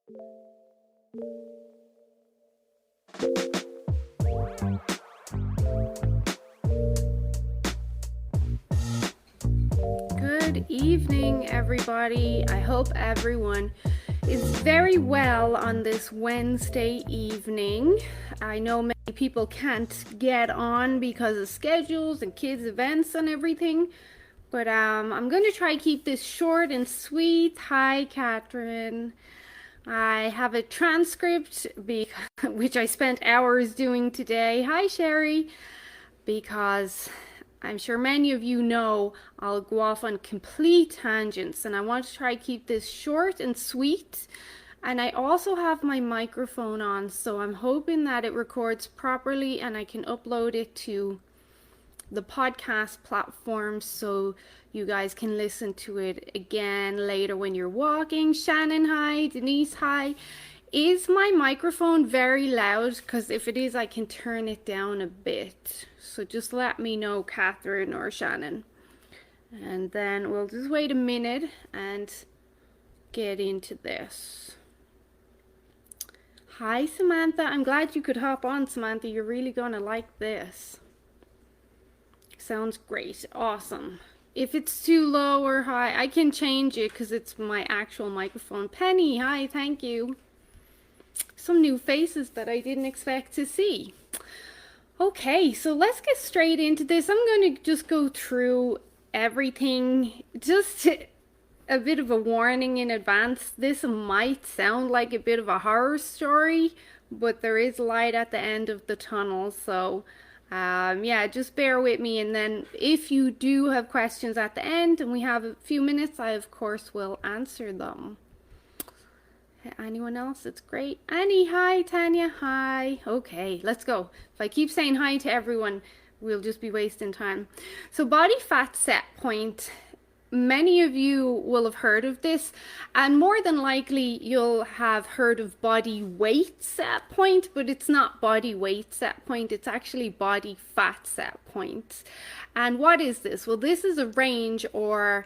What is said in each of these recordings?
Good evening, everybody. I hope everyone is very well on this Wednesday evening. I know many people can't get on because of schedules and kids' events and everything, but I'm going to try to keep this short and sweet. Hi, Catherine. I have a transcript which I spent hours doing today. Hi, Sherry. Because I'm sure many of you know I'll go off on complete tangents, and I want to try to keep this short and sweet. And I also have my microphone on, so I'm hoping that it records properly and I can upload it to the podcast platform so you guys can listen to it again later when you're walking. Shannon, hi. Denise, hi. Is my microphone very loud? Because if it is, I can turn it down a bit. So just let me know, Catherine or Shannon. And then we'll just wait a minute and get into this. Hi, Samantha. I'm glad you could hop on, Samantha. You're really going to like this. Sounds great. Awesome. If it's too low or high, I can change it because it's my actual microphone. Penny, hi. Thank you. Some new faces that I didn't expect to see. Okay, so let's get straight into this. I'm going to just go through everything. Just a bit of a warning in advance. This might sound like a bit of a horror story, but there is light at the end of the tunnel. So yeah, just bear with me. And then if you do have questions at the end and we have a few minutes, I of course will answer them. Anyone else? It's great. Annie, hi. Tanya, hi. Okay, let's go. If I keep saying hi to everyone, we'll just be wasting time. So body fat set point. Many of you will have heard of this, and more than likely you'll have heard of body weight set point, but it's not body weight set point, it's actually body fat set point. And what is this? Well, this is a range, or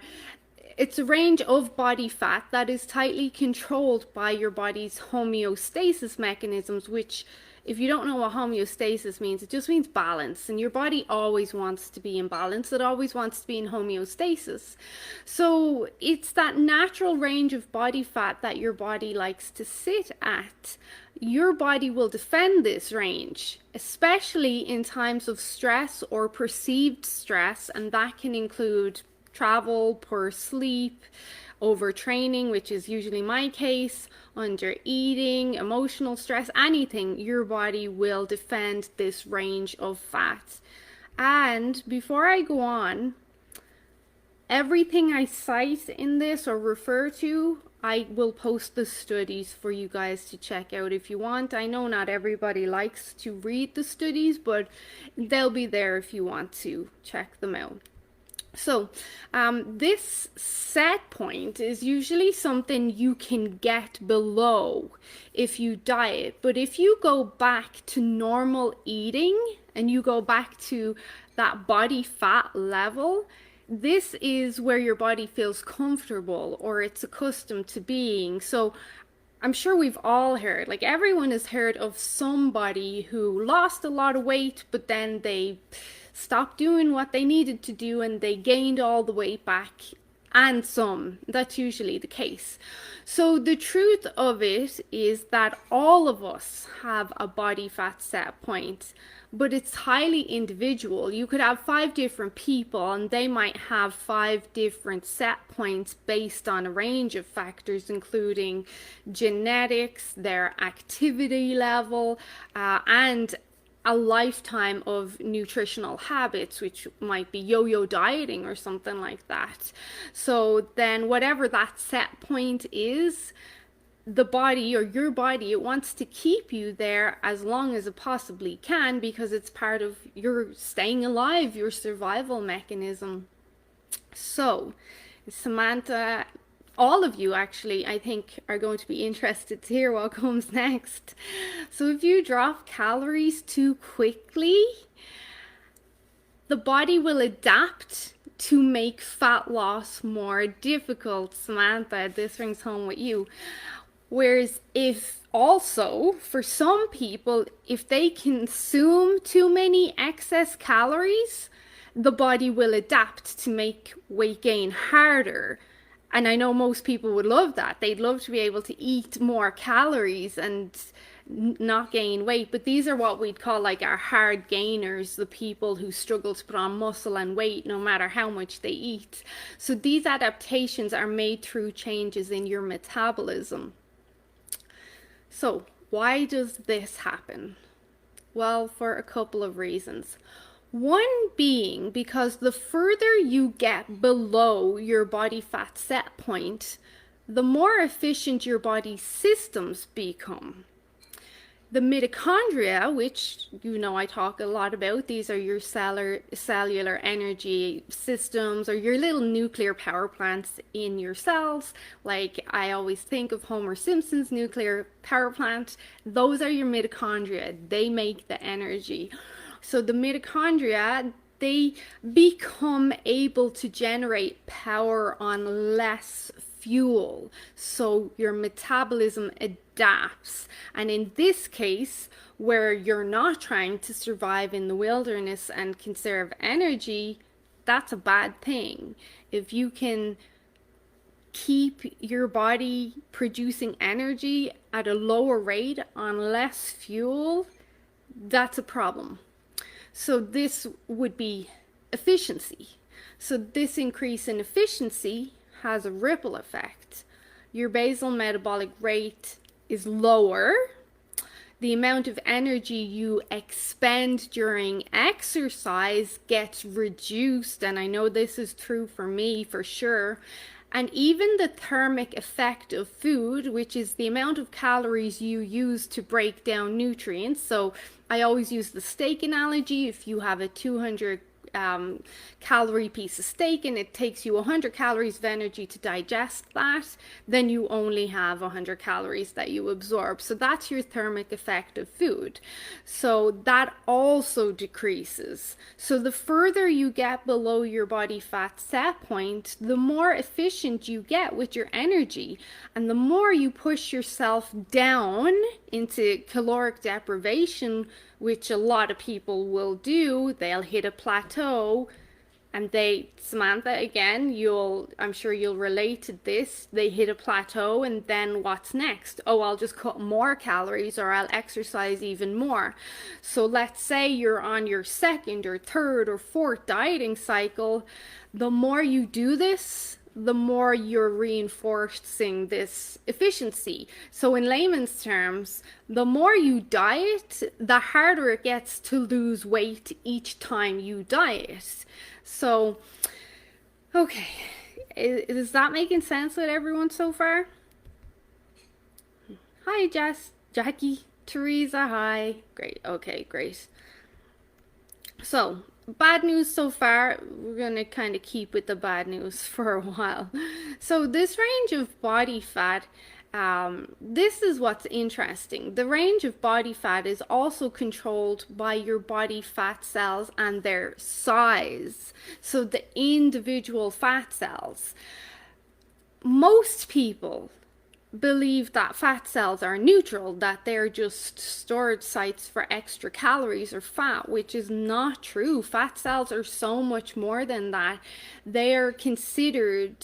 it's a range of body fat that is tightly controlled by your body's homeostasis mechanisms, which, if you don't know what homeostasis means, it just means balance. And your body always wants to be in balance. It always wants to be in homeostasis. So it's that natural range of body fat that your body likes to sit at. Your body will defend this range, especially in times of stress or perceived stress, and that can include travel, poor sleep, overtraining, which is usually my case, under eating, emotional stress, anything. Your body will defend this range of fat. And before I go on, everything I cite in this or refer to, I will post the studies for you guys to check out if you want. I know not everybody likes to read the studies, but they'll be there if you want to check them out. So this set point is usually something you can get below if you diet. But if you go back to normal eating and you go back to that body fat level, this is where your body feels comfortable or it's accustomed to being. So I'm sure we've all heard, like everyone has heard of somebody who lost a lot of weight, but then they stopped doing what they needed to do and they gained all the weight back and some. That's usually the case. So the truth of it is that all of us have a body fat set point, but it's highly individual. You could have 5 different people and they might have 5 different set points based on a range of factors, including genetics, their activity level, and a lifetime of nutritional habits, which might be yo-yo dieting or something like that. So then whatever that set point is, the body or your body, it wants to keep you there as long as it possibly can because it's part of your staying alive, your survival mechanism. So Samantha, all of you actually, I think, are going to be interested to hear what comes next. So if you drop calories too quickly, the body will adapt to make fat loss more difficult. Samantha, this rings home with you. Whereas if also, for some people, if they consume too many excess calories, the body will adapt to make weight gain harder. And I know most people would love that. They'd love to be able to eat more calories and not gain weight. But these are what we'd call like our hard gainers, the people who struggle to put on muscle and weight no matter how much they eat. So these adaptations are made through changes in your metabolism. So why does this happen? Well, for a couple of reasons. One being because the further you get below your body fat set point, the more efficient your body's systems become. The mitochondria, which I talk a lot about, these are your cellular energy systems or your little nuclear power plants in your cells. Like I always think of Homer Simpson's nuclear power plant. Those are your mitochondria. They make the energy. So the mitochondria, they become able to generate power on less fuel. So your metabolism adapts. And in this case, where you're not trying to survive in the wilderness and conserve energy, that's a bad thing. If you can keep your body producing energy at a lower rate on less fuel, that's a problem. So this would be efficiency. So this increase in efficiency has a ripple effect. Your basal metabolic rate is lower. The amount of energy you expend during exercise gets reduced, and I know this is true for me for sure. And even the thermic effect of food, which is the amount of calories you use to break down nutrients. So I always use the steak analogy. If you have a 200 calorie piece of steak and it takes you 100 calories of energy to digest that, then you only have 100 calories that you absorb. So that's your thermic effect of food. So that also decreases. So the further you get below your body fat set point, the more efficient you get with your energy, and the more you push yourself down into caloric deprivation, which a lot of people will do. They'll hit a plateau and Samantha, again, I'm sure you'll relate to this. They hit a plateau and then what's next? Oh, I'll just cut more calories or I'll exercise even more. So let's say you're on your second or third or fourth dieting cycle. The more you do this, the more you're reinforcing this efficiency. So in layman's terms, the more you diet, the harder it gets to lose weight each time you diet. So, okay, is that making sense with everyone so far? Hi, Jackie, Teresa, hi. Great, okay, great. So, bad news so far. We're going to kind of keep with the bad news for a while. So this range of body fat, this is what's interesting. The range of body fat is also controlled by your body fat cells and their size. So the individual fat cells. Most people believe that fat cells are neutral, that they're just storage sites for extra calories or fat, which is not true. Fat cells are so much more than that. They are considered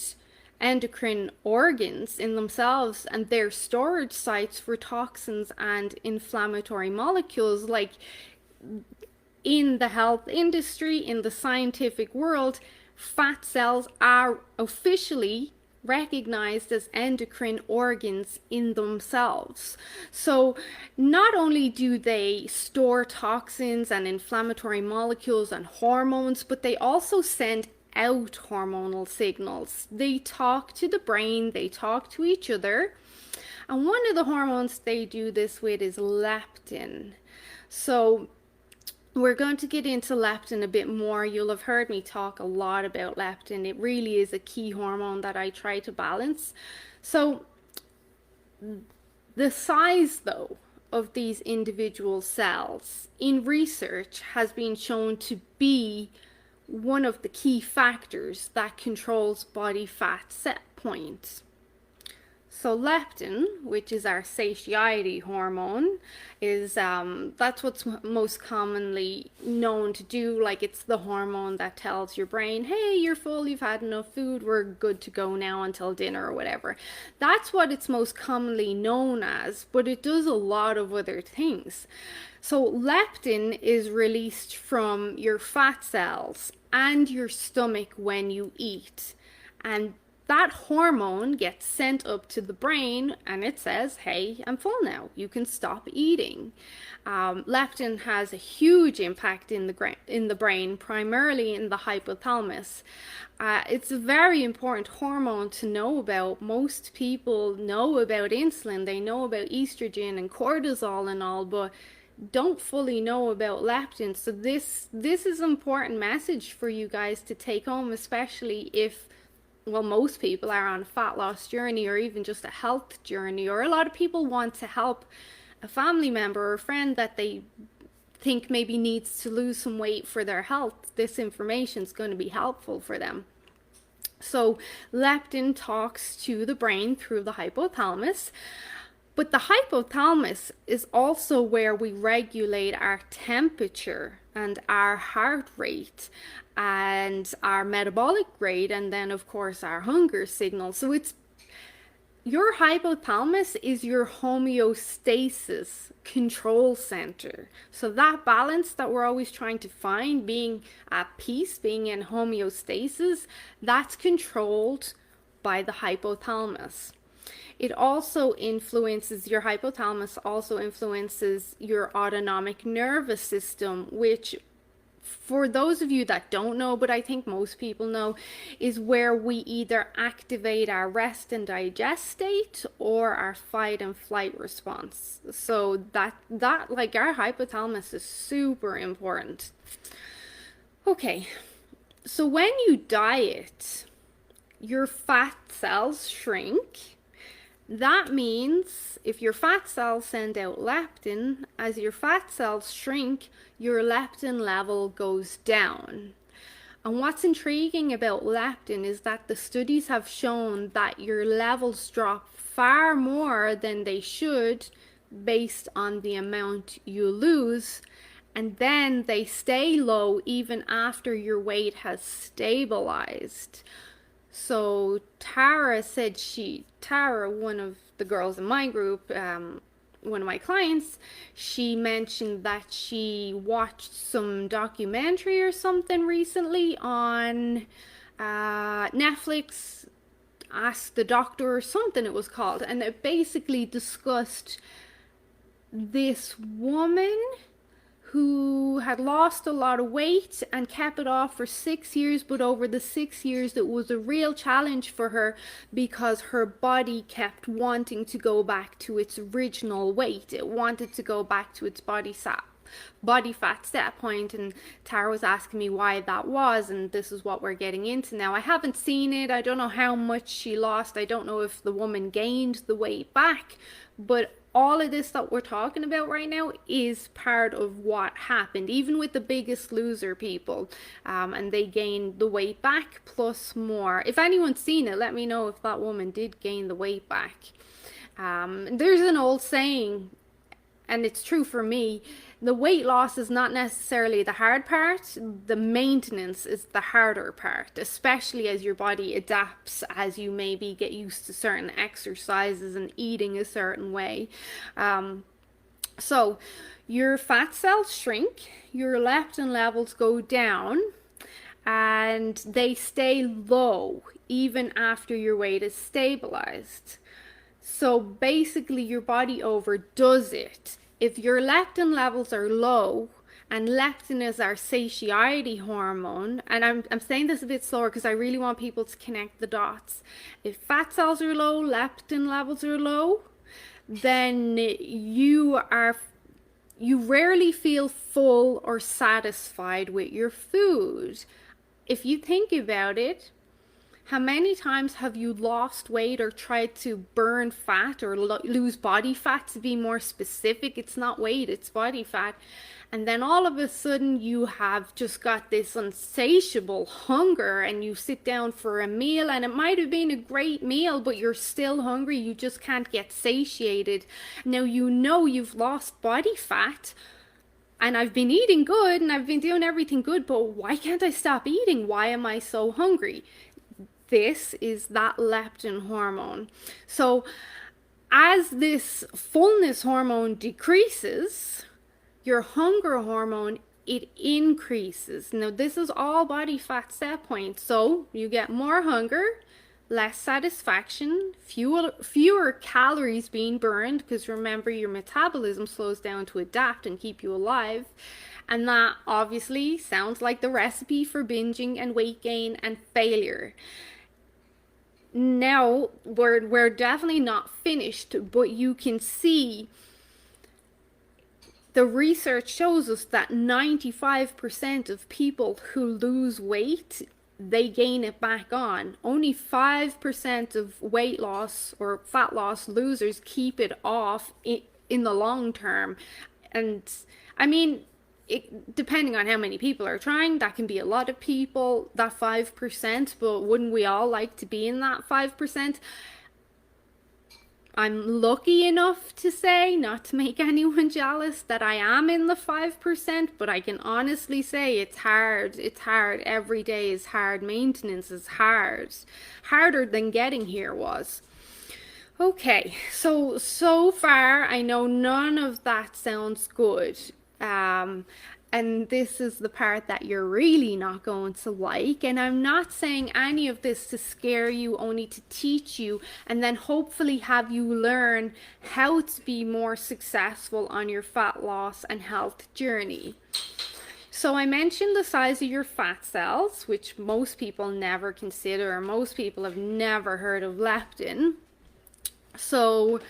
endocrine organs in themselves, and they're storage sites for toxins and inflammatory molecules. Like in the health industry, in the scientific world, fat cells are officially recognized as endocrine organs in themselves. So not only do they store toxins and inflammatory molecules and hormones, but they also send out hormonal signals. They talk to the brain, they talk to each other. And one of the hormones they do this with is leptin. So we're going to get into leptin a bit more. You'll have heard me talk a lot about leptin. It really is a key hormone that I try to balance. So the size, though, of these individual cells in research has been shown to be one of the key factors that controls body fat set point. So leptin, which is our satiety hormone, is that's what's most commonly known to do. Like, it's the hormone that tells your brain, hey, you're full, you've had enough food, we're good to go now until dinner or whatever. That's what it's most commonly known as, but it does a lot of other things. So leptin is released from your fat cells and your stomach when you eat. And that hormone gets sent up to the brain and it says, hey, I'm full now. You can stop eating. Leptin has a huge impact in the brain, primarily in the hypothalamus. It's a very important hormone to know about. Most people know about insulin. They know about estrogen and cortisol and all, but don't fully know about leptin. So this is an important message for you guys to take home, especially if, well, most people are on a fat loss journey or even just a health journey, or a lot of people want to help a family member or a friend that they think maybe needs to lose some weight for their health. This information is going to be helpful for them. So leptin talks to the brain through the hypothalamus. But the hypothalamus is also where we regulate our temperature and our heart rate and our metabolic rate, and then of course our hunger signal. So it's your hypothalamus is your homeostasis control center. So that balance that we're always trying to find, being at peace, being in homeostasis, that's controlled by the hypothalamus. It also influences, your hypothalamus also influences your autonomic nervous system, which, for those of you that don't know, but I think most people know, is where we either activate our rest and digest state or our fight and flight response. So that like, our hypothalamus is super important. Okay, so when you diet, your fat cells shrink. That means if your fat cells send out leptin, as your fat cells shrink, your leptin level goes down. And what's intriguing about leptin is that the studies have shown that your levels drop far more than they should based on the amount you lose, and then they stay low even after your weight has stabilized. So Tara, one of the girls in my group, one of my clients, she mentioned that she watched some documentary or something recently on Netflix, Ask the Doctor or something it was called, and it basically discussed this woman who had lost a lot of weight and kept it off for 6 years, but over the 6 years it was a real challenge for her because her body kept wanting to go back to its original weight. It wanted to go back to its body fat set point, and Tara was asking me why that was, and this is what we're getting into now. I haven't seen it. I don't know how much she lost. I don't know if the woman gained the weight back, but all of this that we're talking about right now is part of what happened, even with the Biggest Loser people, and they gained the weight back plus more. If anyone's seen it, let me know if that woman did gain the weight back. There's an old saying, and it's true for me, the weight loss is not necessarily the hard part. The maintenance is the harder part, especially as your body adapts, as you maybe get used to certain exercises and eating a certain way. So your fat cells shrink, your leptin levels go down, and they stay low even after your weight is stabilized. So basically your body overdoes it. If your leptin levels are low, and leptin is our satiety hormone, and I'm saying this a bit slower because I really want people to connect the dots. If fat cells are low, leptin levels are low, then you rarely feel full or satisfied with your food. If you think about it, How many times have you lost weight or tried to burn fat or lose body fat, to be more specific? It's not weight, it's body fat. And then all of a sudden you have just got this insatiable hunger and you sit down for a meal, and it might have been a great meal, but you're still hungry. You just can't get satiated. Now you know you've lost body fat, and I've been eating good and I've been doing everything good, but why can't I stop eating? Why am I so hungry? This is that leptin hormone. So as this fullness hormone decreases, your hunger hormone, it increases. Now this is all body fat set point. So you get more hunger, less satisfaction, fewer calories being burned, because remember, your metabolism slows down to adapt and keep you alive. And that obviously sounds like the recipe for binging and weight gain and failure. Now we're definitely not finished, but you can see the research shows us that 95% of people who lose weight, they gain it back on. Only 5% of weight loss or fat loss losers keep it off in the long term. And I mean, depending on how many people are trying, that can be a lot of people, that 5%, but wouldn't we all like to be in that 5%? I'm lucky enough to say, not to make anyone jealous, that I am in the 5%, but I can honestly say it's hard. It's hard. Every day is hard. Maintenance is hard. Harder than getting here was. Okay, so far I know none of that sounds good. And this is the part that you're really not going to like. And I'm not saying any of this to scare you, only to teach you and then hopefully have you learn how to be more successful on your fat loss and health journey. So I mentioned the size of your fat cells, which most people never consider, or most people have never heard of leptin. So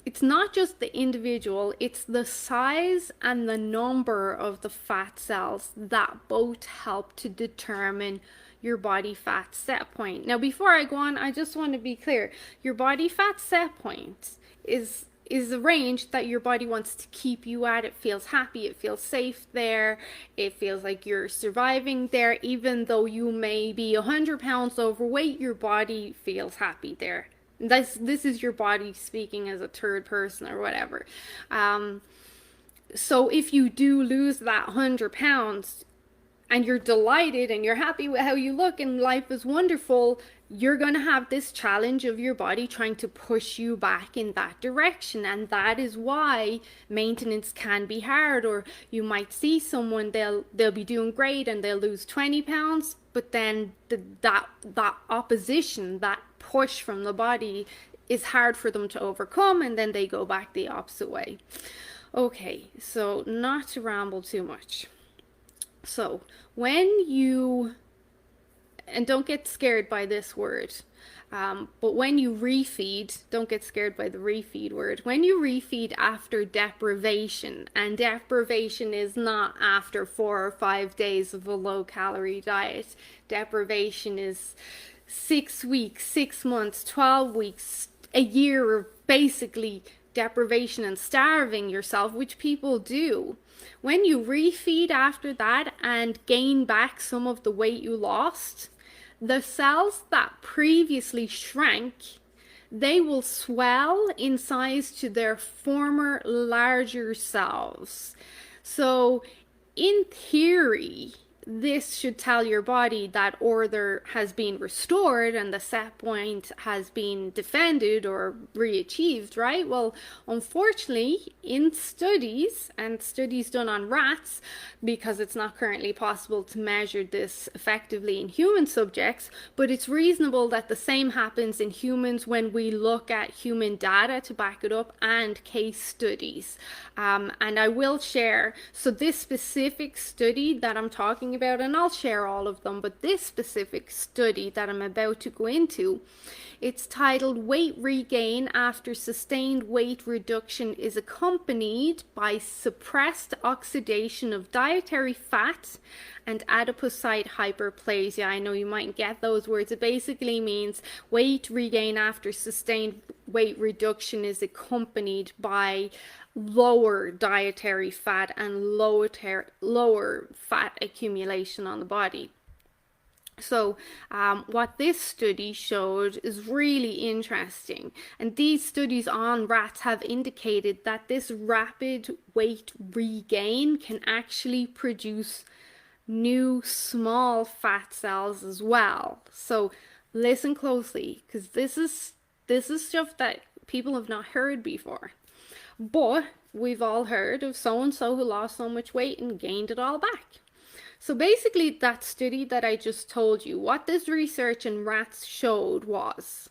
it's not just the individual, it's the size and the number of the fat cells that both help to determine your body fat set point. Now, before I go on, I just want to be clear. Your body fat set point is a range that your body wants to keep you at. It feels happy, it feels safe there, it feels like you're surviving there. Even though you may be 100 pounds overweight, your body feels happy there. This is your body speaking as a third person or whatever. So if you do lose that 100 pounds and you're delighted and you're happy with how you look and life is wonderful, you're going to have this challenge of your body trying to push you back in that direction. And that is why maintenance can be hard. Or you might see someone, they'll be doing great and they'll lose 20 pounds, but then that opposition, that push from the body is hard for them to overcome, and then they go back the opposite way. Okay, so not to ramble too much. So when you, and don't get scared by this word, but when you refeed, don't get scared by the refeed word. When you refeed after deprivation, and deprivation is not after 4 or 5 days of a low calorie diet. Deprivation is 6 weeks, 6 months, 12 weeks, a year of basically deprivation and starving yourself, which people do. When you refeed after that and gain back some of the weight you lost, the cells that previously shrank, they will swell in size to their former larger selves. So in theory, this should tell your body that order has been restored and the set point has been defended or re-achieved, right? Well, unfortunately, in studies, and studies done on rats, because it's not currently possible to measure this effectively in human subjects, but it's reasonable that the same happens in humans when we look at human data to back it up and case studies. And I will share, so this specific study that I'm talking about, and I'll share all of them, but this specific study that I'm about to go into It's titled Weight Regain After Sustained Weight Reduction is Accompanied by Suppressed Oxidation of Dietary Fat and Adipocyte Hyperplasia. I know you might get those words. It basically means weight regain after sustained weight reduction is accompanied by lower dietary fat and lower fat accumulation on the body. So what this study showed is really interesting. And these studies on rats have indicated that this rapid weight regain can actually produce new small fat cells as well. So listen closely, because this is stuff that people have not heard before. But we've all heard of so-and-so who lost so much weight and gained it all back. So basically, that study that I just told you, what this research in rats showed was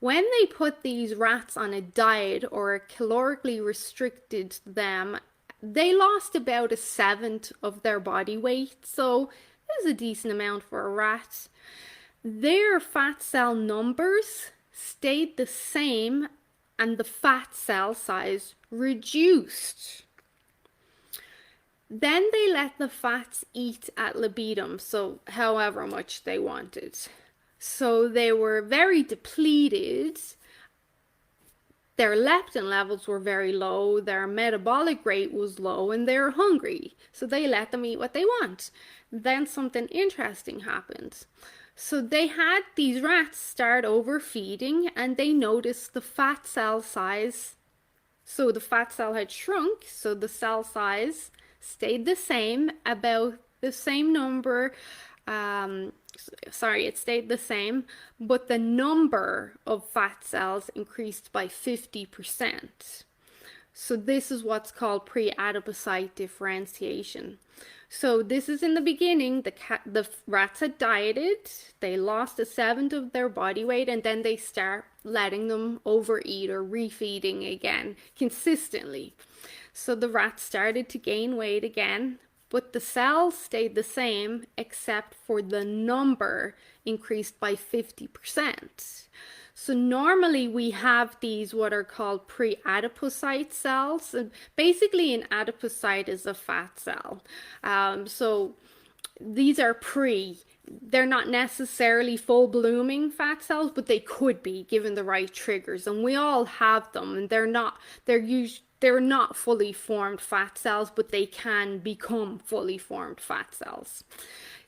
when they put these rats on a diet or calorically restricted them, they lost about 1/7 of their body weight. So it was a decent amount for a rat. Their fat cell numbers stayed the same and the fat cell size reduced. Then they let the fats eat ad libitum, so however much they wanted. So they were very depleted. Their leptin levels were very low, their metabolic rate was low, and they were hungry. So they let them eat what they want. Then something interesting happened. So they had these rats start overfeeding, and they noticed the fat cell size. So the fat cell had shrunk, so the cell size stayed the same, about the same number. It stayed the same, but the number of fat cells increased by 50%. So this is what's called pre-adipocyte differentiation. So this is in the beginning, the rats had dieted, they lost 1/7 of their body weight, and then they start letting them overeat or refeeding again consistently. So the rats started to gain weight again, but the cells stayed the same except for the number increased by 50%. So normally we have these what are called pre-adipocyte cells. And basically an adipocyte is a fat cell. So these are they're not necessarily full blooming fat cells, but they could be given the right triggers. And we all have them, and they're not fully formed fat cells, but they can become fully formed fat cells.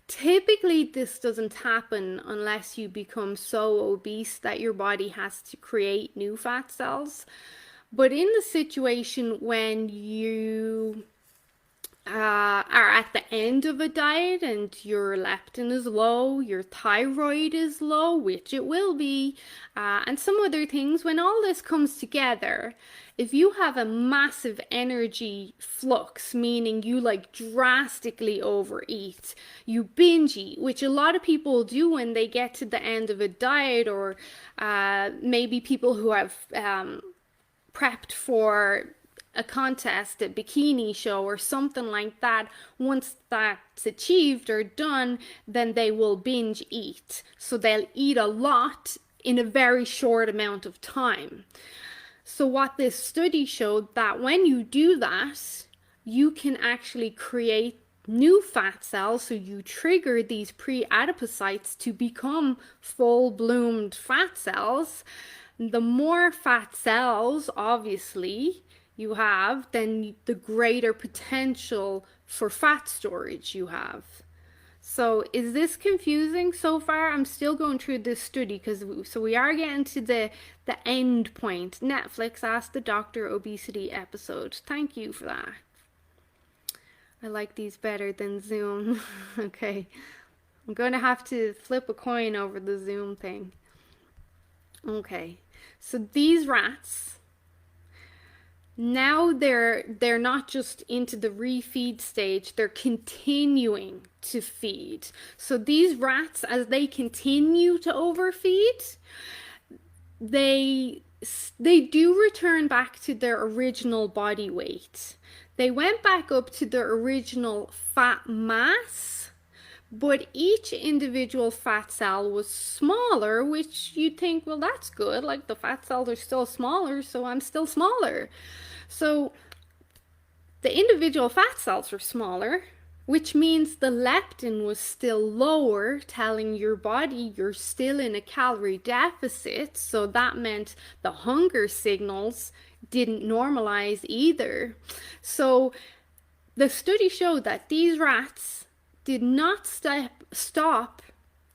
Typically, this doesn't happen unless you become so obese that your body has to create new fat cells. But in the situation when you are at the end of a diet and your leptin is low, your thyroid is low, which it will be, and some other things, when all this comes together, if you have a massive energy flux, meaning you drastically overeat, you binge eat, which a lot of people do when they get to the end of a diet, or maybe people who have prepped for a contest, a bikini show or something like that. Once that's achieved or done, then they will binge eat. So they'll eat a lot in a very short amount of time. So what this study showed, that when you do that, you can actually create new fat cells. So you trigger these pre-adipocytes to become full-bloomed fat cells. The more fat cells, obviously, you have, then the greater potential for fat storage you have. So is this confusing so far? I'm still going through this study so we are getting to the end point. Netflix Ask the Doctor obesity episode. Thank you for that. I like these better than Zoom. Okay. I'm going to have to flip a coin over the Zoom thing. Okay. So these rats, now they're not just into the refeed stage, they're continuing to feed. So these rats, as they continue to overfeed, they do return back to their original body weight. They went back up to their original fat mass, But each individual fat cell was smaller, which you'd think, well, that's good. Like the fat cells are still smaller, so I'm still smaller. So the individual fat cells were smaller, which means the leptin was still lower, telling your body you're still in a calorie deficit. So that meant the hunger signals didn't normalize either. So the study showed that these rats did not stop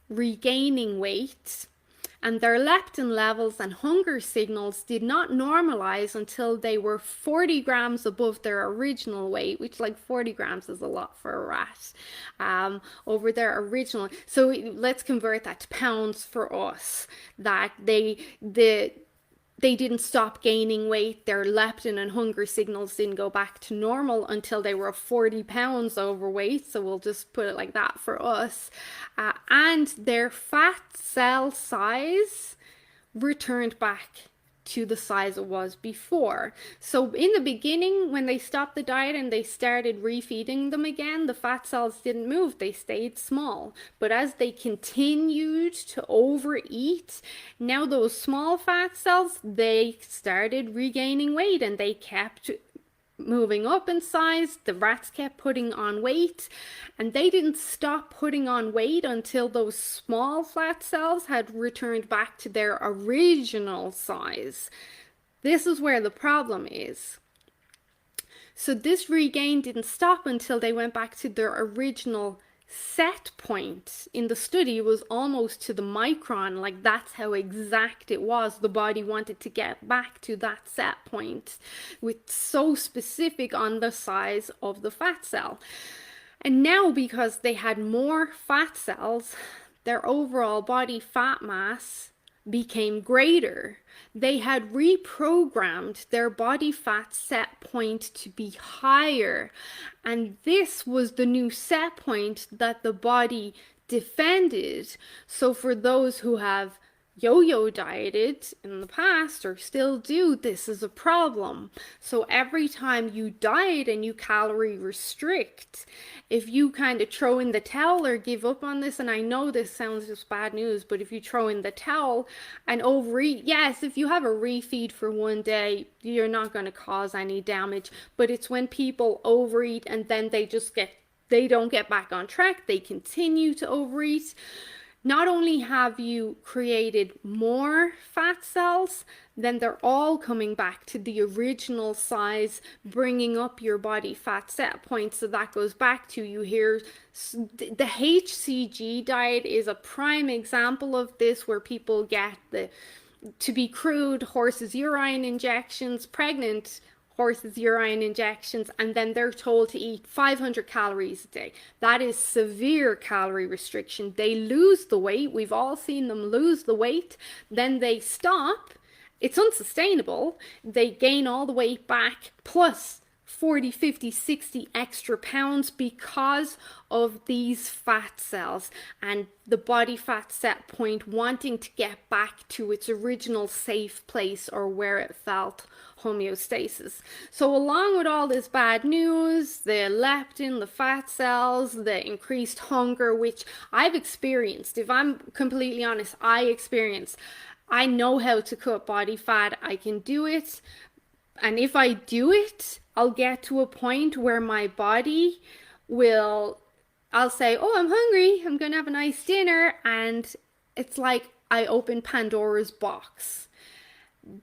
regaining weight, and their leptin levels and hunger signals did not normalize until they were 40 grams above their original weight, which, like, 40 grams is a lot for a rat, over their original. So let's convert that to pounds for us. That they didn't stop gaining weight. Their leptin and hunger signals didn't go back to normal until they were 40 pounds overweight. So we'll just put it like that for us. And their fat cell size returned back to the size it was before. So in the beginning, when they stopped the diet and they started refeeding them again, the fat cells didn't move, they stayed small. But as they continued to overeat, now those small fat cells, they started regaining weight, and they kept moving up in size. The rats kept putting on weight, and they didn't stop putting on weight until those small fat cells had returned back to their original size. This is where the problem is. So this regain didn't stop until they went back to their original set point. In the study, it was almost to the micron. Like, that's how exact it was. The body wanted to get back to that set point, with so specific on the size of the fat cell. And now, because they had more fat cells, their overall body fat mass became greater. They had reprogrammed their body fat set point to be higher, and this was the new set point that the body defended. So for those who have yo-yo dieted in the past or still do, this is a problem. So every time you diet and you calorie restrict, if you kind of throw in the towel or give up on this, and I know this sounds just bad news, but if you throw in the towel and overeat, yes, if you have a refeed for one day, you're not going to cause any damage. But it's when people overeat and then they don't get back on track, they continue to overeat. Not only have you created more fat cells, then they're all coming back to the original size, bringing up your body fat set point. So that goes back to, you hear, the HCG diet is a prime example of this, where people get to be crude, horse's urine injections, pregnant horse's urine injections, and then they're told to eat 500 calories a day. That is severe calorie restriction. They lose the weight. We've all seen them lose the weight. Then they stop. It's unsustainable. They gain all the weight back, plus 40, 50, 60 extra pounds because of these fat cells and the body fat set point wanting to get back to its original safe place, or where it felt homeostasis. So along with all this bad news, the leptin, the fat cells, the increased hunger, which I've experienced, if I'm completely honest, I know how to cut body fat. I can do it. And if I do it, I'll get to a point where my body I'll say, oh, I'm hungry, I'm going to have a nice dinner. And it's like I open Pandora's box.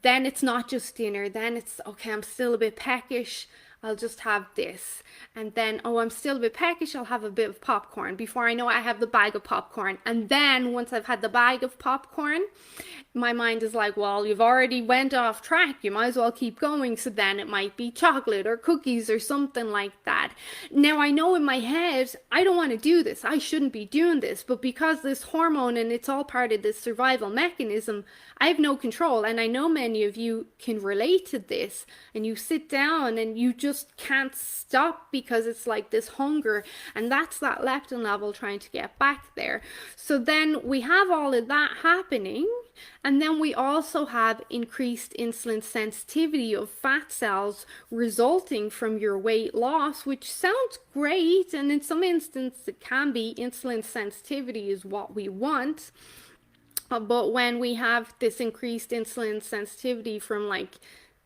Then it's not just dinner. Then it's, okay, I'm still a bit peckish, I'll just have this. And then, oh, I'm still a bit peckish, I'll have a bit of popcorn. Before I know it, I have the bag of popcorn. And then once I've had the bag of popcorn, my mind is like, well, you've already went off track, you might as well keep going. So then it might be chocolate or cookies or something like that. Now I know in my head, I don't want to do this, I shouldn't be doing this, but because this hormone, and it's all part of this survival mechanism, I have no control. And I know many of you can relate to this, and you sit down and you just just can't stop because it's like this hunger, and that's that leptin level trying to get back there. So then we have all of that happening, and then we also have increased insulin sensitivity of fat cells resulting from your weight loss, which sounds great, and in some instances it can be. Insulin sensitivity is what we want. But when we have this increased insulin sensitivity from like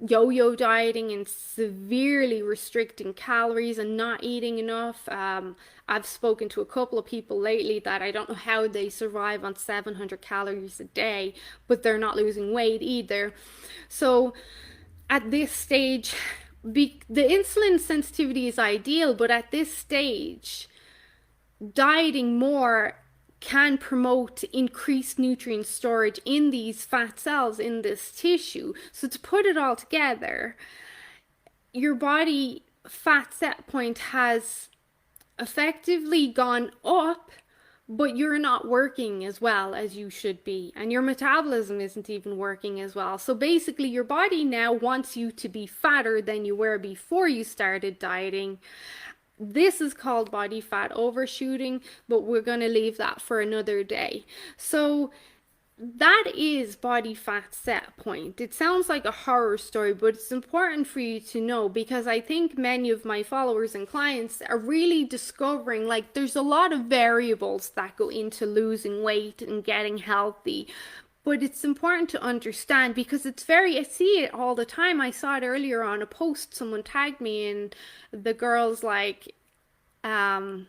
yo-yo dieting and severely restricting calories and not eating enough, I've spoken to a couple of people lately that I don't know how they survive on 700 calories a day, but they're not losing weight either. So at this stage, the insulin sensitivity is ideal, but at this stage, dieting more can promote increased nutrient storage in these fat cells in this tissue. So to put it all together, your body fat set point has effectively gone up, but you're not working as well as you should be, and your metabolism isn't even working as well. So basically your body now wants you to be fatter than you were before you started dieting. This is called body fat overshooting, but we're going to leave that for another day. So that is body fat set point. It sounds like a horror story, but it's important for you to know, because I think many of my followers and clients are really discovering like there's a lot of variables that go into losing weight and getting healthy. But it's important to understand, because it's I see it all the time. I saw it earlier on a post, someone tagged me, and the girl's like, no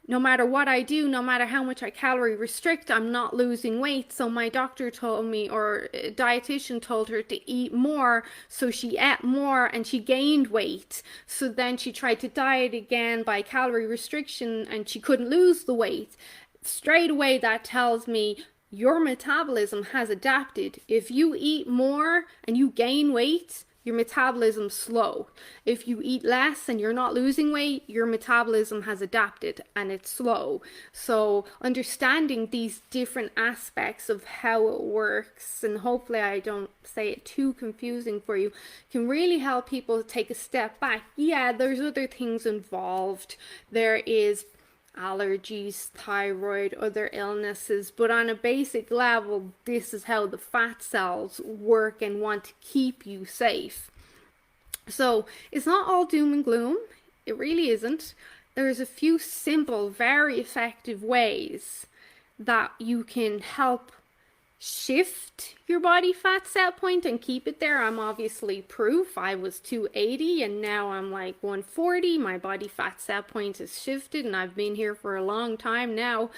matter what I do, no matter how much I calorie restrict, I'm not losing weight. So my doctor told me, or a dietitian told her to eat more. So she ate more and she gained weight. So then she tried to diet again by calorie restriction and she couldn't lose the weight. Straight away, that tells me your metabolism has adapted. If you eat more and you gain weight, your metabolism's slow. If you eat less and you're not losing weight, your metabolism has adapted and it's slow. So understanding these different aspects of how it works, and hopefully I don't say it too confusing for you, can really help people take a step back. Yeah, there's other things involved. There is allergies, thyroid, other illnesses, but on a basic level, this is how the fat cells work and want to keep you safe. So it's not all doom and gloom. It really isn't. There's a few simple, very effective ways that you can help shift your body fat set point and keep it there. I'm obviously proof. I was 280 and now I'm like 140. My body fat set point has shifted and I've been here for a long time now.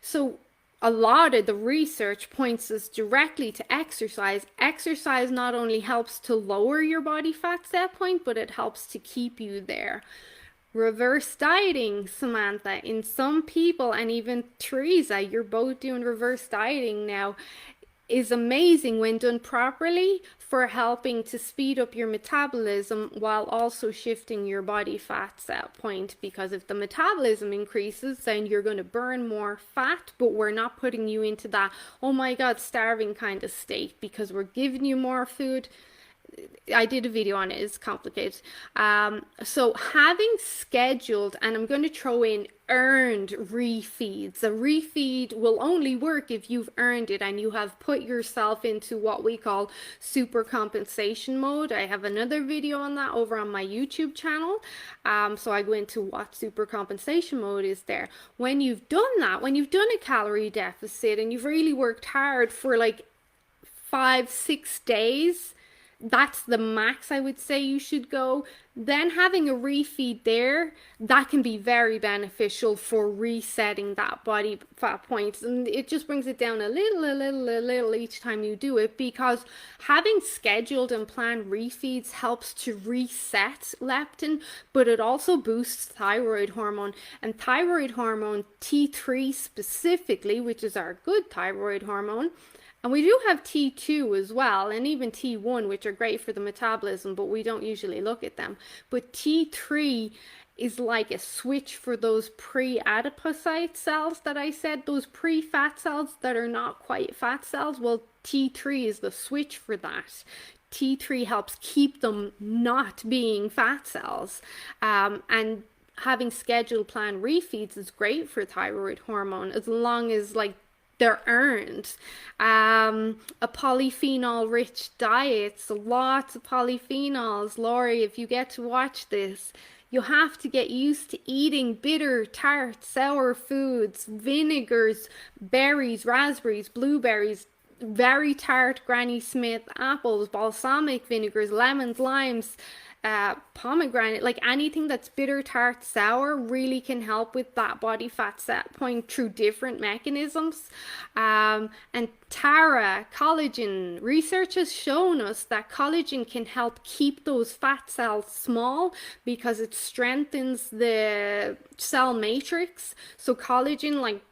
So a lot of the research points us directly to exercise. Exercise not only helps to lower your body fat set point, but it helps to keep you there. Reverse dieting, Samantha, in some people, and even Teresa, you're both doing reverse dieting now, is amazing when done properly for helping to speed up your metabolism while also shifting your body fat set point. Because if the metabolism increases, then you're going to burn more fat, but we're not putting you into that, oh my God, starving kind of state, because we're giving you more food. I did a video on it, it's complicated. So having scheduled, and I'm going to throw in earned refeeds. A refeed will only work if you've earned it and you have put yourself into what we call super compensation mode. I have another video on that over on my YouTube channel. So I go into what super compensation mode is there. When you've done that, when you've done a calorie deficit and you've really worked hard for like 5-6 days, that's the max I would say you should go. Then having a refeed there, that can be very beneficial for resetting that body fat point. And it just brings it down a little each time you do it, because having scheduled and planned refeeds helps to reset leptin, but it also boosts thyroid hormone. And thyroid hormone, T3 specifically, which is our good thyroid hormone, and we do have T2 as well, and even T1, which are great for the metabolism, but we don't usually look at them. But T3 is like a switch for those pre-adipocyte cells that I said, those pre-fat cells that are not quite fat cells. Well, T3 is the switch for that. T3 helps keep them not being fat cells. And having scheduled planned refeeds is great for thyroid hormone as long as like they're earned. A polyphenol rich diet, so lots of polyphenols. Lori, if you get to watch this, you have to get used to eating bitter, tart, sour foods, vinegars, berries, raspberries, blueberries, very tart Granny Smith apples, balsamic vinegars, lemons, limes, pomegranate, like anything that's bitter, tart, sour really can help with that body fat set point through different mechanisms. And Tara, collagen, research has shown us that collagen can help keep those fat cells small because it strengthens the cell matrix. So collagen, like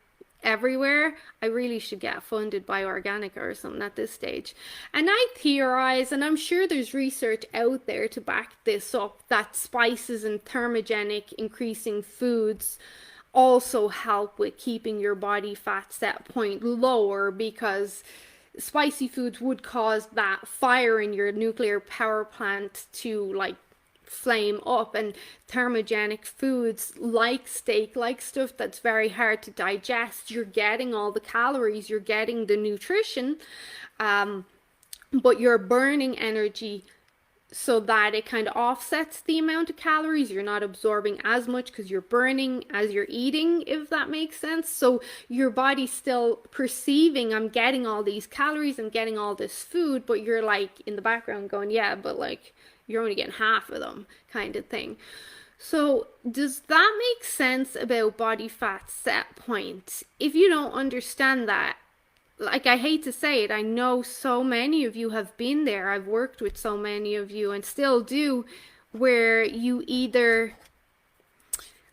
everywhere. I really should get funded by Organica or something at this stage. And I theorize, and I'm sure there's research out there to back this up, that spices and thermogenic increasing foods also help with keeping your body fat set point lower, because spicy foods would cause that fire in your nuclear power plant to like flame up, and thermogenic foods like steak, like stuff that's very hard to digest, you're getting all the calories, you're getting the nutrition, but you're burning energy so that it kind of offsets the amount of calories. You're not absorbing as much because you're burning as you're eating, if that makes sense. So your body's still perceiving, I'm getting all these calories, I'm getting all this food, but you're like in the background going, yeah, but like you're only getting half of them, kind of thing. So does that make sense about body fat set point? If you don't understand that, like, I hate to say it, I know so many of you have been there. I've worked with so many of you and still do, where you either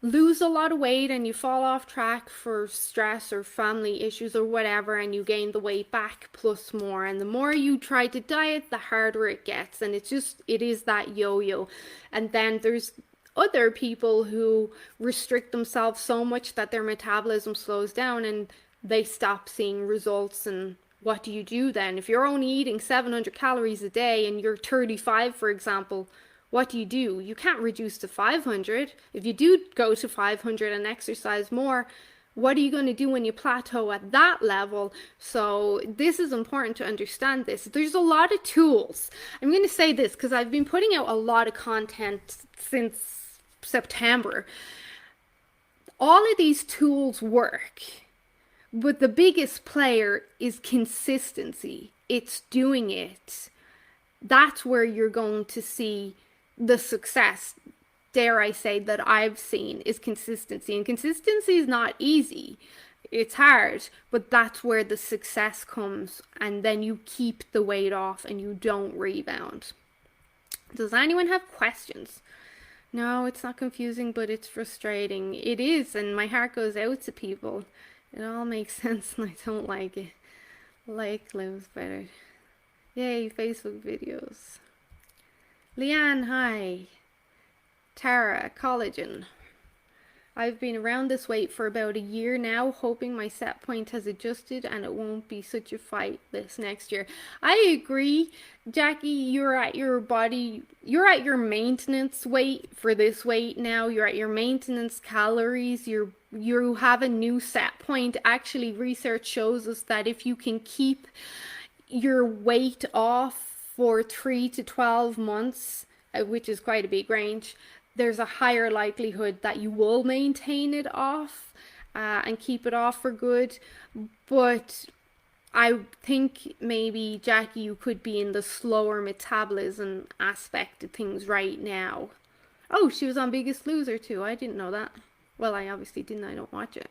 lose a lot of weight and you fall off track for stress or family issues or whatever, and you gain the weight back plus more, and the more you try to diet, the harder it gets, and it is that yo-yo. And then there's other people who restrict themselves so much that their metabolism slows down and they stop seeing results. And what do you do then? If you're only eating 700 calories a day and you're 35, for example, what do? You can't reduce to 500. If you do go to 500 and exercise more, what are you going to do when you plateau at that level? So this is important to understand this. There's a lot of tools. I'm going to say this because I've been putting out a lot of content since September. All of these tools work, but the biggest player is consistency. It's doing it. That's where you're going to see the success, dare I say, that I've seen, is consistency. And consistency is not easy. It's hard, but that's where the success comes. And then you keep the weight off and you don't rebound. Does anyone have questions? No, it's not confusing, but it's frustrating. It is, and my heart goes out to people. It all makes sense and I don't like it. Like lives better. Yay, Facebook videos. Leanne, hi. Tara, collagen. I've been around this weight for about a year now, hoping my set point has adjusted and it won't be such a fight this next year. I agree, Jackie, you're at your maintenance weight for this weight now. You're at your maintenance calories. You have a new set point. Actually, research shows us that if you can keep your weight off for 3 to 12 months, which is quite a big range, there's a higher likelihood that you will maintain it off and keep it off for good. But I think maybe, Jackie, you could be in the slower metabolism aspect of things right now. Oh, she was on Biggest Loser too. I didn't know that. Well, I obviously didn't. I don't watch it.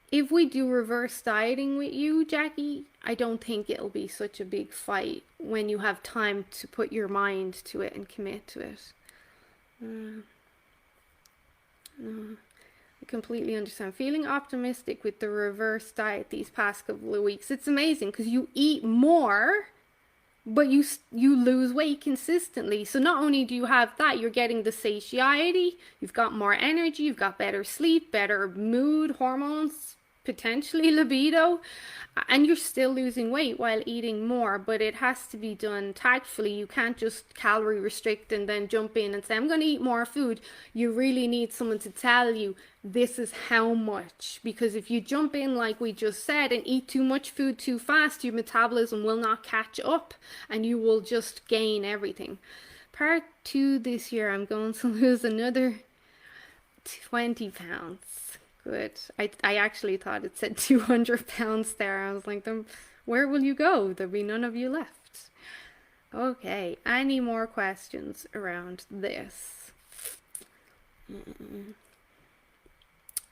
If we do reverse dieting with you, Jackie, I don't think it'll be such a big fight when you have time to put your mind to it and commit to it. No, I completely understand. Feeling optimistic with the reverse diet these past couple of weeks. It's amazing because you eat more but you lose weight consistently. So not only do you have that, you're getting the satiety, you've got more energy, you've got better sleep, better mood, hormones, potentially libido, and you're still losing weight while eating more. But it has to be done tactfully. You can't just calorie restrict and then jump in and say, I'm going to eat more food. You really need someone to tell you this is how much, because if you jump in like we just said and eat too much food too fast, your metabolism will not catch up and you will just gain everything. Part 2 this year, I'm going to lose another 20 pounds. Good. I actually thought it said 200 pounds there. I was like, where will you go? There'll be none of you left. Okay, any more questions around this?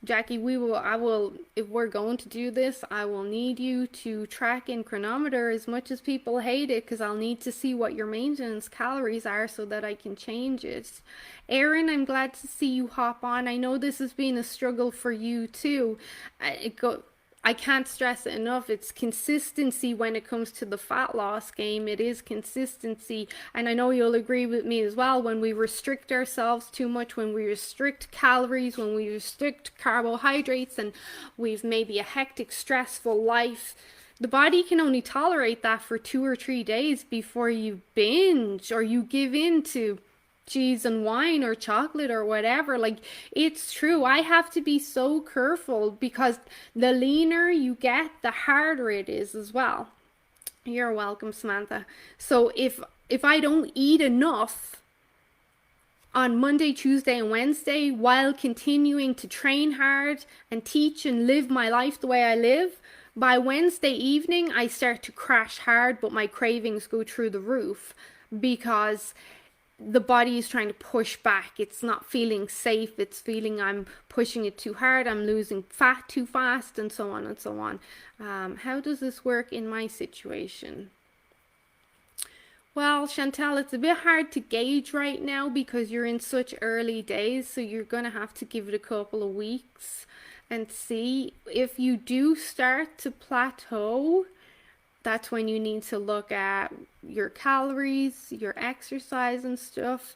Jackie, if we're going to do this, I will need you to track in chronometer as much as people hate it, because I'll need to see what your maintenance calories are so that I can change it. Erin, I'm glad to see you hop on. I know this has been a struggle for you too. I can't stress it enough. It's consistency when it comes to the fat loss game. It is consistency. And I know you'll agree with me as well. When we restrict ourselves too much, when we restrict calories, when we restrict carbohydrates, and we've maybe a hectic, stressful life, the body can only tolerate that for 2 or 3 days before you binge or you give in to cheese and wine or chocolate or whatever. Like, it's true. I have to be so careful, because the leaner you get, the harder it is as well. You're welcome, Samantha. So if I don't eat enough on Monday, Tuesday, and Wednesday while continuing to train hard and teach and live my life the way I live, by Wednesday evening I start to crash hard, but my cravings go through the roof, because the body is trying to push back. It's not feeling safe. It's feeling I'm pushing it too hard. I'm losing fat too fast, and so on and so on. How does this work in my situation? Well, Chantal, it's a bit hard to gauge right now because you're in such early days. So you're going to have to give it a couple of weeks and see. If you do start to plateau, that's when you need to look at your calories, your exercise and stuff.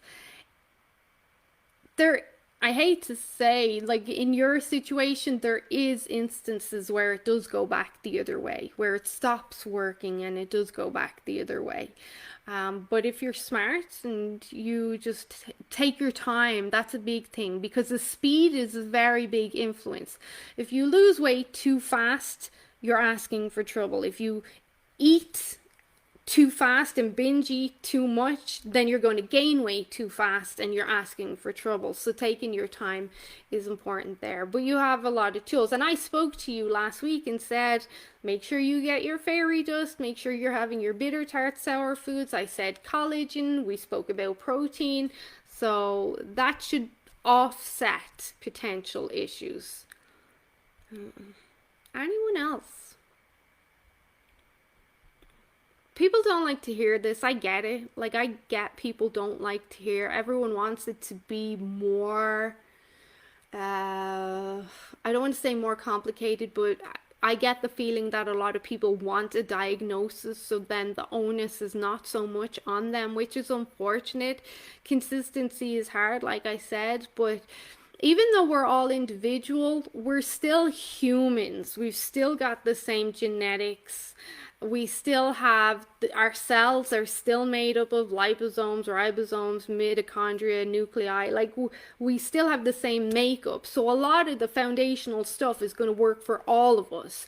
I hate to say, like in your situation, there is instances where it does go back the other way, where it stops working and it does go back the other way. But if you're smart and you just take your time, that's a big thing, because the speed is a very big influence. If you lose weight too fast, you're asking for trouble. If you eat too fast and binge eat too much, then you're going to gain weight too fast and you're asking for trouble. So taking your time is important there. But you have a lot of tools. And I spoke to you last week and said, make sure you get your fairy dust, make sure you're having your bitter tart sour foods. I said collagen, we spoke about protein. So that should offset potential issues. Anyone else? People don't like to hear this. I get it. Like, I get people don't like to hear. Everyone wants it to be more, I don't want to say more complicated, but I get the feeling that a lot of people want a diagnosis, so then the onus is not so much on them, which is unfortunate. Consistency is hard, like I said, but even though we're all individual, we're still humans. We've still got the same genetics. We still have, our cells are still made up of liposomes, ribosomes, mitochondria, nuclei. Like, we still have the same makeup. So a lot of the foundational stuff is going to work for all of us.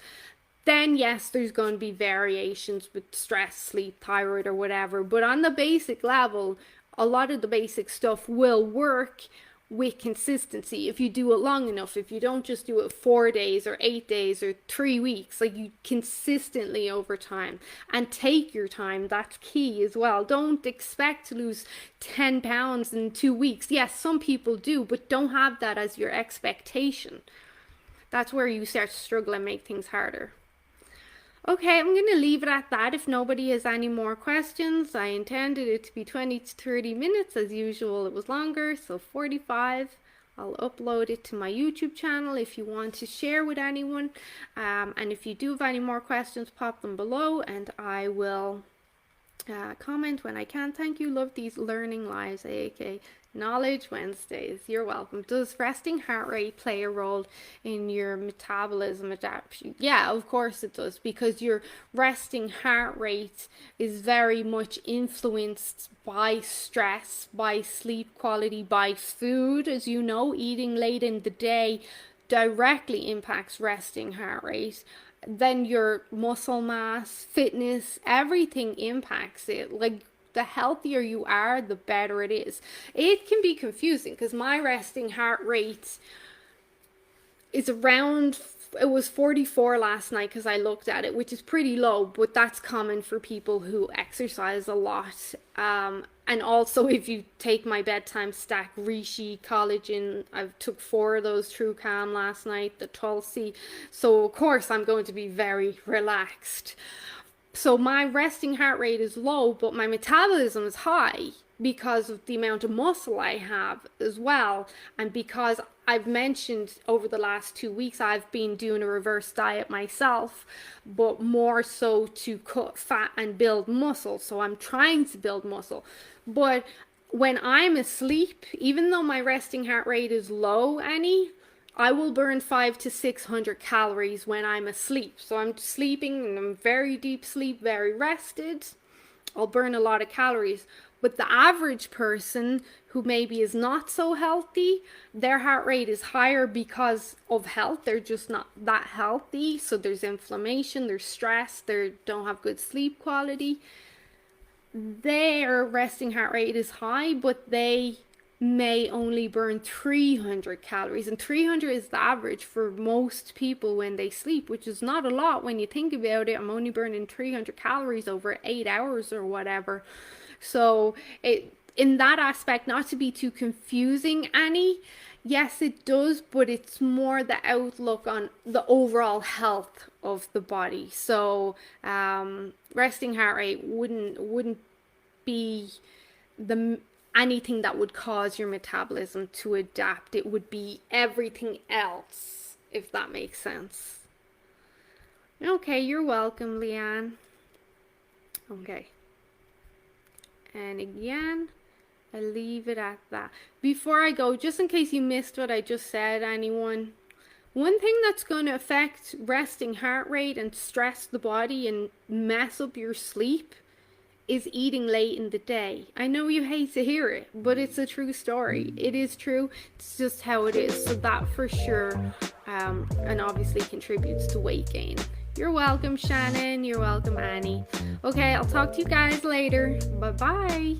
Then yes, there's going to be variations with stress, sleep, thyroid, or whatever. But on the basic level, a lot of the basic stuff will work with consistency. If you do it long enough, if you don't just do it 4 days or 8 days or 3 weeks, like you consistently over time, and take your time. That's key as well. Don't expect to lose 10 pounds in 2 weeks. Yes, some people do, but don't have that as your expectation. That's where you start to struggle and make things harder. Okay, I'm going to leave it at that. If nobody has any more questions, I intended it to be 20 to 30 minutes. As usual, it was longer, so 45. I'll upload it to my YouTube channel if you want to share with anyone. And if you do have any more questions, pop them below and I will Comment when I can. Thank you. Love these learning lives, aka Knowledge Wednesdays. You're welcome. Does resting heart rate play a role in your metabolism adaptation? Yeah, of course it does, because your resting heart rate is very much influenced by stress, by sleep quality, by food. As you know, eating late in the day directly impacts resting heart rate. Then your muscle mass, fitness, everything impacts it. Like, the healthier you are, the better it is. It can be confusing because my resting heart rate is around, it was 44 last night because I looked at it, which is pretty low, but that's common for people who exercise a lot. And also, if you take my bedtime stack, reishi, collagen, I took 4 of those True Calm last night, the Tulsi. So of course I'm going to be very relaxed. So my resting heart rate is low, but my metabolism is high because of the amount of muscle I have as well. And because I've mentioned over the last 2 weeks, I've been doing a reverse diet myself, but more so to cut fat and build muscle. So I'm trying to build muscle. But when I'm asleep, even though my resting heart rate is low, Annie, I will burn 500 to 600 calories when I'm asleep. So I'm sleeping and I'm very deep sleep, very rested. I'll burn a lot of calories. But the average person who maybe is not so healthy, their heart rate is higher because of health. They're just not that healthy. So there's inflammation, there's stress, they don't have good sleep quality. Their resting heart rate is high, but they may only burn 300 calories, and 300 is the average for most people when they sleep, which is not a lot when you think about it. I'm only burning 300 calories over 8 hours or whatever. So in that aspect, not to be too confusing, Annie, yes it does, but it's more the outlook on the overall health of the body. So resting heart rate wouldn't be the anything that would cause your metabolism to adapt. It would be everything else, if that makes sense. Okay, you're welcome, Leanne. Okay. And again, I leave it at that. Before I go, just in case you missed what I just said, anyone, one thing that's going to affect resting heart rate and stress the body and mess up your sleep is eating late in the day. I know you hate to hear it, but it's a true story. It is true. It's just how it is. So that for sure, and obviously contributes to weight gain. You're welcome, Shannon. You're welcome, Annie. Okay, I'll talk to you guys later. Bye-bye.